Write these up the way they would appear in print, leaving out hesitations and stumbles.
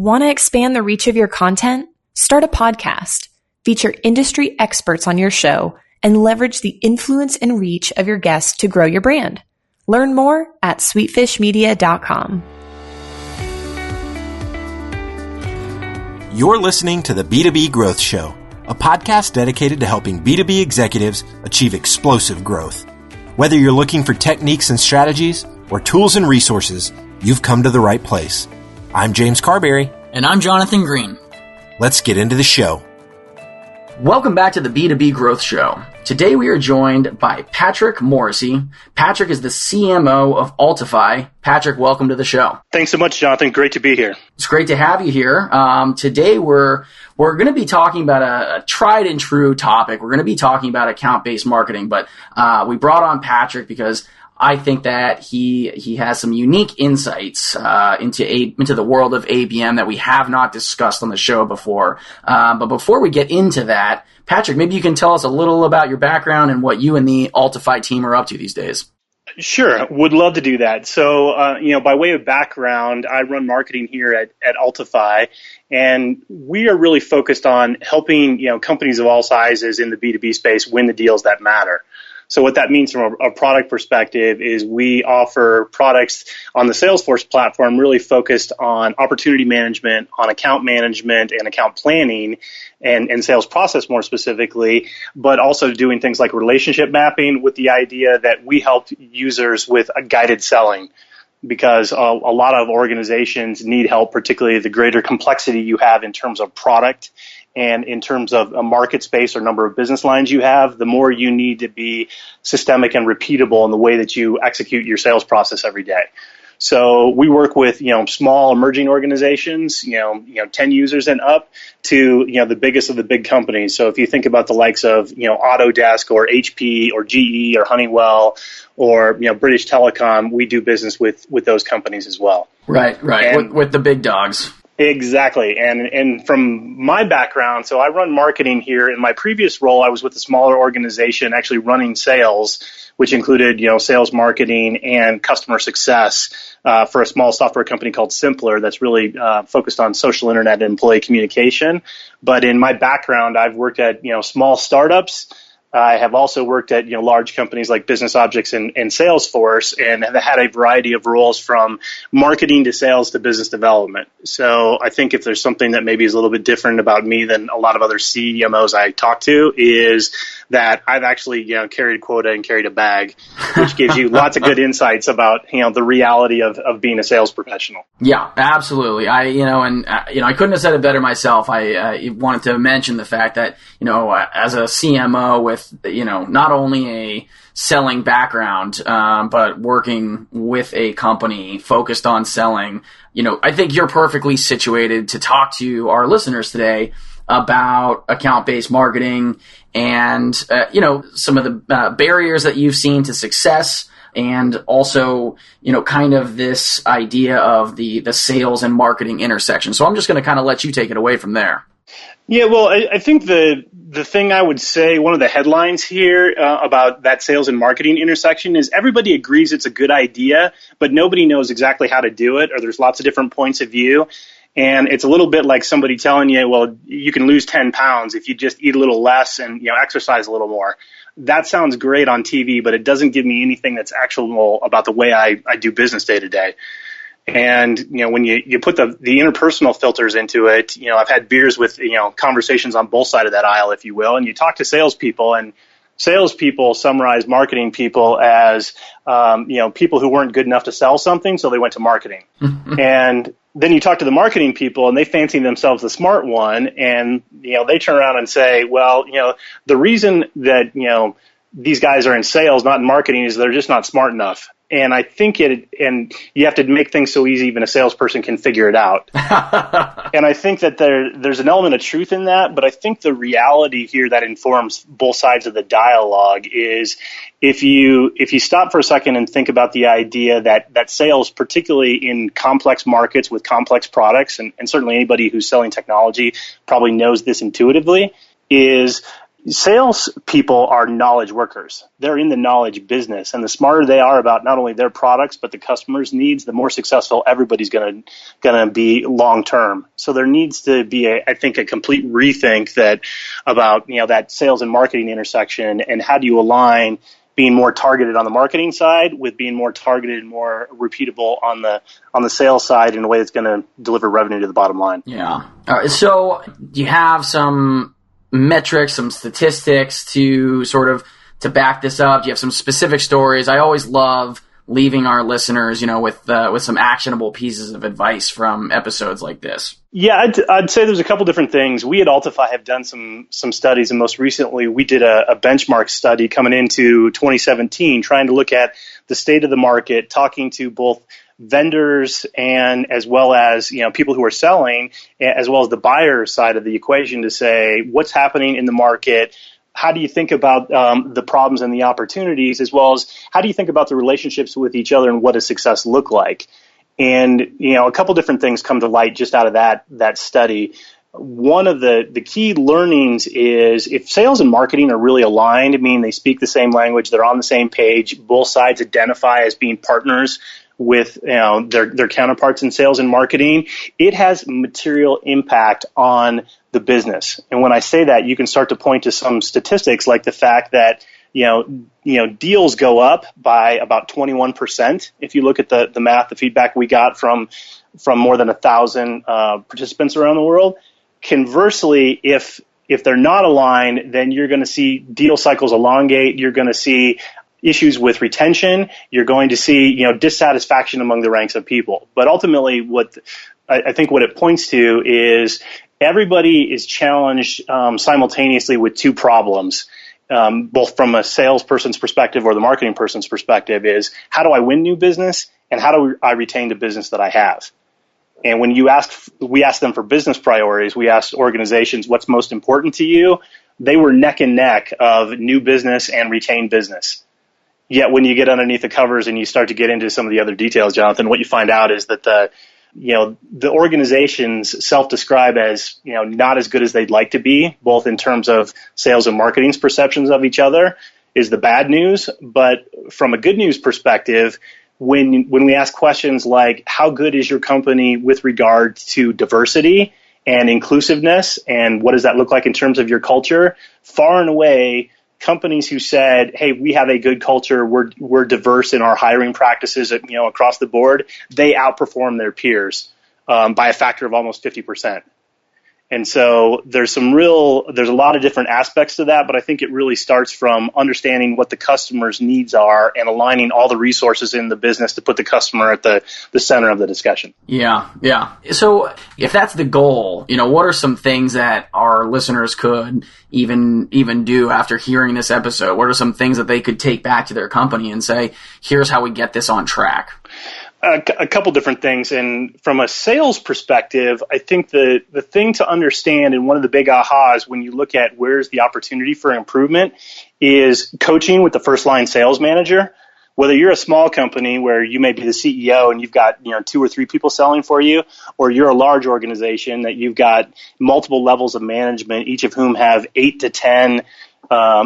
Want to expand the reach of your content? Start a podcast. Feature industry experts on your show and leverage the influence and reach of your guests to grow your brand. Learn more at sweetfishmedia.com. You're listening to the B2B Growth Show, a podcast dedicated to helping B2B executives achieve explosive growth. Whether you're looking for techniques and strategies or tools and resources, you've come to the right place. I'm James Carberry. And I'm Jonathan Green. Let's get into the show. Welcome back to the B2B Growth Show. Today we are joined by Patrick Morrissey. Patrick is the CMO of Altify. Patrick, welcome to the show. Thanks so much, Jonathan. Great to be here. It's great to have you here. Today we're going to be talking about a tried and true topic. We're going to be talking about account-based marketing, but we brought on Patrick because I think that he has some unique insights into the world of ABM that we have not discussed on the show before. But before we get into that, Patrick, maybe you can tell us a little about your background and what you and the Altify team are up to these days. Sure, would love to do that. So, by way of background, I run marketing here at Altify, and we are really focused on helping companies of all sizes in the B2B space win the deals that matter. So what that means from a product perspective is we offer products on the Salesforce platform really focused on opportunity management, on account management and account planning and sales process more specifically, but also doing things like relationship mapping with the idea that we help users with a guided selling. Because a lot of organizations need help, particularly the greater complexity you have in terms of product and in terms of a market space or number of business lines you have, the more you need to be systemic and repeatable in the way that you execute your sales process every day. So we work with, small emerging organizations, 10 users and up to, the biggest of the big companies. So if you think about the likes of, Autodesk or HP or GE or Honeywell or, British Telecom, we do business with those companies as well. Right. With the big dogs. Exactly. And from my background, so I run marketing here. In my previous role, I was with a smaller organization actually running sales, which included, sales marketing and customer success for a small software company called Simpler that's really focused on social internet and employee communication. But in my background, I've worked at, small startups. I have also worked at large companies like Business Objects and Salesforce, and have had a variety of roles from marketing to sales to business development. So I think if there's something that maybe is a little bit different about me than a lot of other CMOs I talk to, is that I've actually carried quota and carried a bag, which gives you lots of good insights about the reality of being a sales professional. Yeah, absolutely. I couldn't have said it better myself. I wanted to mention the fact that as a CMO with not only a selling background, but working with a company focused on selling, I think you're perfectly situated to talk to our listeners today about account-based marketing and, some of the barriers that you've seen to success, and also, kind of this idea of the sales and marketing intersection. So I'm just going to kind of let you take it away from there. Yeah, well, I think the thing I would say, one of the headlines here about that sales and marketing intersection is everybody agrees it's a good idea, but nobody knows exactly how to do it, or there's lots of different points of view. And it's a little bit like somebody telling you, well, you can lose 10 pounds if you just eat a little less and exercise a little more. That sounds great on TV, but it doesn't give me anything that's actionable about the way I do business day to day. And, when you put the interpersonal filters into it, I've had beers with, conversations on both sides of that aisle, if you will, and you talk to salespeople, and salespeople summarize marketing people as, people who weren't good enough to sell something, so they went to marketing. And then you talk to the marketing people, and they fancy themselves the smart one, and, they turn around and say, well, the reason that, these guys are in sales, not in marketing, is they're just not smart enough. And I think and you have to make things so easy even a salesperson can figure it out. And I think that there's an element of truth in that, but I think the reality here that informs both sides of the dialogue is if you stop for a second and think about the idea that sales, particularly in complex markets with complex products, and certainly anybody who's selling technology probably knows this intuitively, is Sales people are knowledge workers. They're in the knowledge business, and the smarter they are about not only their products but the customers' needs, the more successful everybody's going to be long term. So there needs to be, I think, a complete rethink about that sales and marketing intersection, and how do you align being more targeted on the marketing side with being more targeted and more repeatable on the sales side in a way that's going to deliver revenue to the bottom line. Yeah. All right, so do you have some metrics, some statistics to to back this up? Do you have some specific stories? I always love leaving our listeners, with some actionable pieces of advice from episodes like this. Yeah, I'd say there's a couple different things. We at Altify have done some studies, and most recently we did a benchmark study coming into 2017, trying to look at the state of the market, talking to both vendors and as well as people who are selling, as well as the buyer side of the equation, to say what's happening in the market. How do you think about the problems and the opportunities, as well as how do you think about the relationships with each other and what does success look like? And a couple different things come to light just out of that study. One of the key learnings is if sales and marketing are really aligned, I mean they speak the same language, they're on the same page, both sides identify as being partners with their counterparts in sales and marketing, it has material impact on the business. And when I say that, you can start to point to some statistics like the fact that deals go up by about 21%. If you look at the math, the feedback we got from more than 1,000 participants around the world. Conversely, if they're not aligned, then you're going to see deal cycles elongate. You're going to see issues with retention. You're going to see dissatisfaction among the ranks of people. But ultimately, what it points to is everybody is challenged simultaneously with two problems. Both from a salesperson's perspective or the marketing person's perspective, is how do I win new business and how do I retain the business that I have? And when we ask them for business priorities, we asked organizations what's most important to you. They were neck and neck of new business and retained business. Yet when you get underneath the covers and you start to get into some of the other details, Jonathan, what you find out is that the organizations self-describe as not as good as they'd like to be, both in terms of sales and marketing's perceptions of each other, is the bad news. But from a good news perspective, when we ask questions like how good is your company with regard to diversity and inclusiveness, and what does that look like in terms of your culture, far and away, companies who said, hey, we have a good culture, we're diverse in our hiring practices across the board, they outperform their peers by a factor of almost 50%. And so there's a lot of different aspects to that, but I think it really starts from understanding what the customer's needs are and aligning all the resources in the business to put the customer at the center of the discussion. Yeah. So if that's the goal, what are some things that our listeners could even do after hearing this episode? What are some things that they could take back to their company and say, here's how we get this on track? A couple different things. And from a sales perspective, I think the thing to understand, and one of the big ahas when you look at where's the opportunity for improvement, is coaching with the first line sales manager. Whether you're a small company where you may be the CEO and you've got 2 or 3 people selling for you, or you're a large organization that you've got multiple levels of management, each of whom have 8 to 10,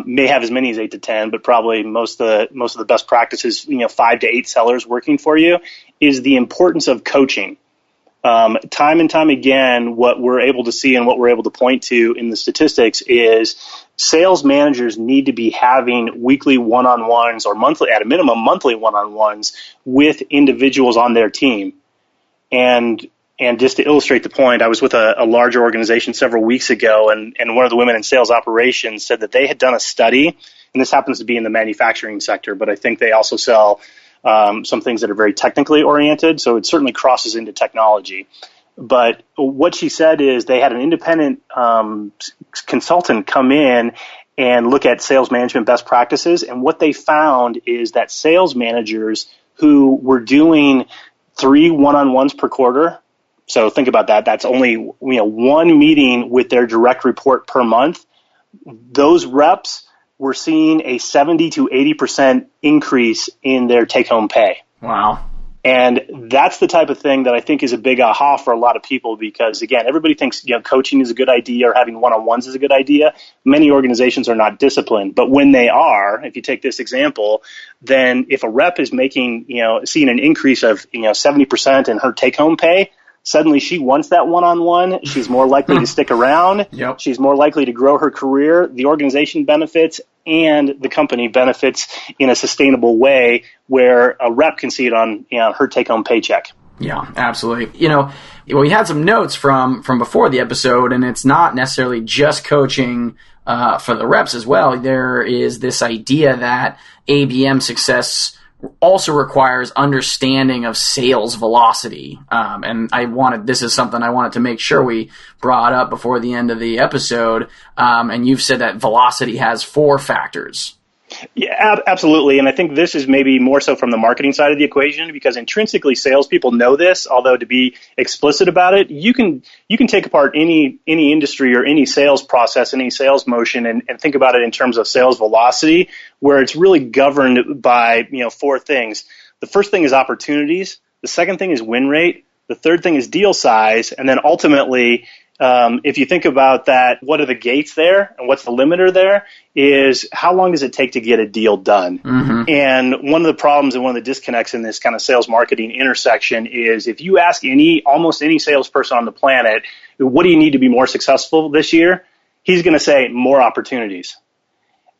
may have as many as 8 to 10, but probably most of the best practices, 5 to 8 sellers working for you, is the importance of coaching. Time and time again, what we're able to see and what we're able to point to in the statistics is sales managers need to be having weekly one-on-ones, or monthly, at a minimum, monthly one-on-ones with individuals on their team. And just to illustrate the point, I was with a larger organization several weeks ago, and one of the women in sales operations said that they had done a study, and this happens to be in the manufacturing sector, but I think they also sell some things that are very technically oriented, so it certainly crosses into technology. But what she said is they had an independent consultant come in and look at sales management best practices, and what they found is that sales managers who were doing 3 one-on-ones per quarter, so think about that, that's only one meeting with their direct report per month, those reps were seeing a 70 to 80% increase in their take-home pay. Wow. And that's the type of thing that I think is a big aha for a lot of people, because again, everybody thinks, coaching is a good idea or having one-on-ones is a good idea. Many organizations are not disciplined, but when they are, if you take this example, then if a rep is making, seeing an increase of, 70% in her take-home pay, suddenly she wants that one-on-one. She's more likely to stick around. Yep. She's more likely to grow her career. The organization benefits and the company benefits in a sustainable way where a rep can see it on her take-home paycheck. Yeah, absolutely. We had some notes from before the episode, and it's not necessarily just coaching for the reps as well. There is this idea that ABM success also requires understanding of sales velocity. And this is something I wanted to make sure we brought up before the end of the episode. And you've said that velocity has 4 factors. Yeah, absolutely. And I think this is maybe more so from the marketing side of the equation, because intrinsically salespeople know this, although to be explicit about it, you can take apart any industry or any sales process, any sales motion and think about it in terms of sales velocity, where it's really governed by 4 things. The first thing is opportunities. The second thing is win rate. The third thing is deal size. And then ultimately, if you think about that, what are the gates there and what's the limiter there is how long does it take to get a deal done? Mm-hmm. And one of the problems and one of the disconnects in this kind of sales marketing intersection is if you ask almost any salesperson on the planet, what do you need to be more successful this year? He's going to say more opportunities.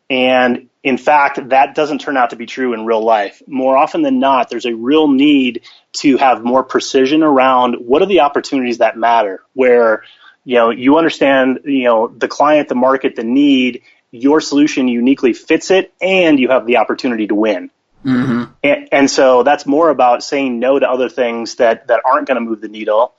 And in fact, that doesn't turn out to be true in real life. More often than not, there's a real need to have more precision around what are the opportunities that matter, where you understand, the client, the market, the need, your solution uniquely fits it, and you have the opportunity to win. Mm-hmm. And so that's more about saying no to other things that aren't going to move the needle,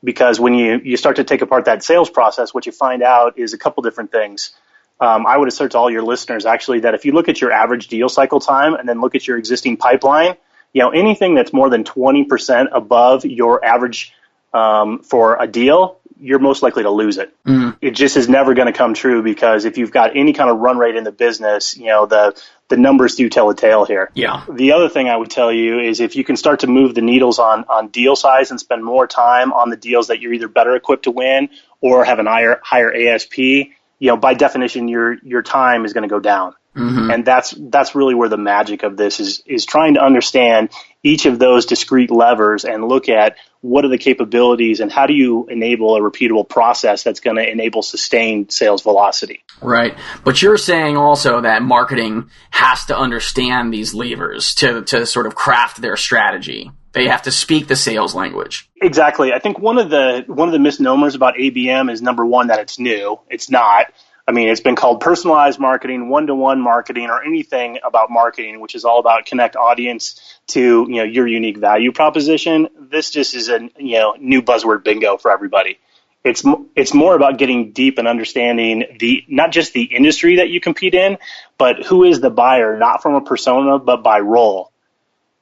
because when you start to take apart that sales process, what you find out is a couple different things. I would assert to all your listeners, actually, that if you look at your average deal cycle time and then look at your existing pipeline, anything that's more than 20% above your average for a deal, you're most likely to lose it. Mm. It just is never going to come true, because if you've got any kind of run rate in the business, the numbers do tell a tale here. Yeah. The other thing I would tell you is if you can start to move the needles on deal size and spend more time on the deals that you're either better equipped to win or have an higher ASP, by definition, your time is going to go down. Mm-hmm. And that's really where the magic of this is trying to understand each of those discrete levers and look at what are the capabilities and how do you enable a repeatable process that's going to enable sustained sales velocity. Right. But you're saying also that marketing has to understand these levers to sort of craft their strategy. They have to speak the sales language. Exactly. I think one of the misnomers about ABM is, number one, that it's new. It's not. I mean, it's been called personalized marketing, one-to-one marketing, or anything about marketing, which is all about connect audience to, your unique value proposition. This just is a, new buzzword bingo for everybody. It's more about getting deep and understanding not just the industry that you compete in, but who is the buyer, not from a persona, but by role.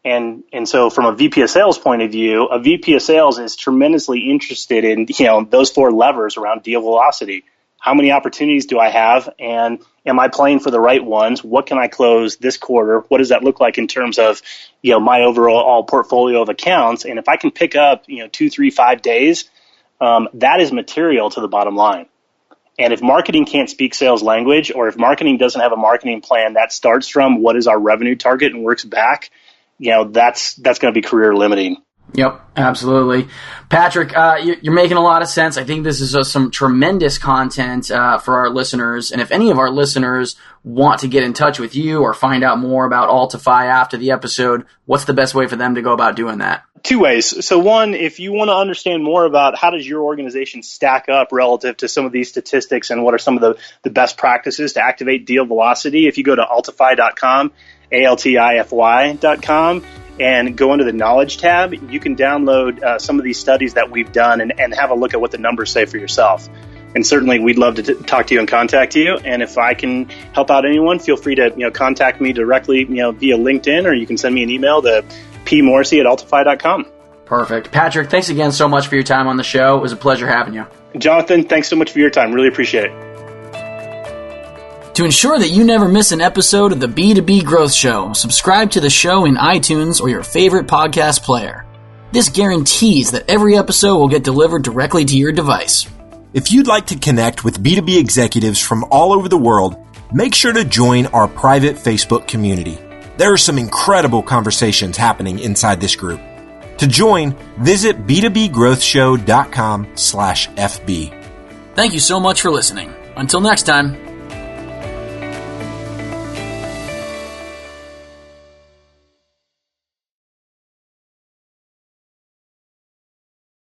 And so from a VP of sales point of view, a VP of sales is tremendously interested in, those 4 levers around deal velocity. How many opportunities do I have? And am I playing for the right ones? What can I close this quarter? What does that look like in terms of, my overall portfolio of accounts? And if I can pick up, 2, 3, 5 days, that is material to the bottom line. And if marketing can't speak sales language, or if marketing doesn't have a marketing plan that starts from what is our revenue target and works back, that's going to be career limiting. Yep, absolutely. Patrick, you're making a lot of sense. I think this is some tremendous content for our listeners. And if any of our listeners want to get in touch with you or find out more about Altify after the episode, what's the best way for them to go about doing that? 2 ways. So one, if you want to understand more about how does your organization stack up relative to some of these statistics and what are some of the best practices to activate deal velocity, if you go to altify.com, altify.com, and go under the Knowledge tab, you can download some of these studies that we've done and have a look at what the numbers say for yourself. And certainly we'd love to talk to you and contact you. And if I can help out anyone, feel free to contact me directly via LinkedIn, or you can send me an email to pmorrissey@altify.com. Perfect. Patrick, thanks again so much for your time on the show. It was a pleasure having you. Jonathan, thanks so much for your time. Really appreciate it. To ensure that you never miss an episode of the B2B Growth Show, subscribe to the show in iTunes or your favorite podcast player. This guarantees that every episode will get delivered directly to your device. If you'd like to connect with B2B executives from all over the world, make sure to join our private Facebook community. There are some incredible conversations happening inside this group. To join, visit b2bgrowthshow.com/FB. Thank you so much for listening. Until next time.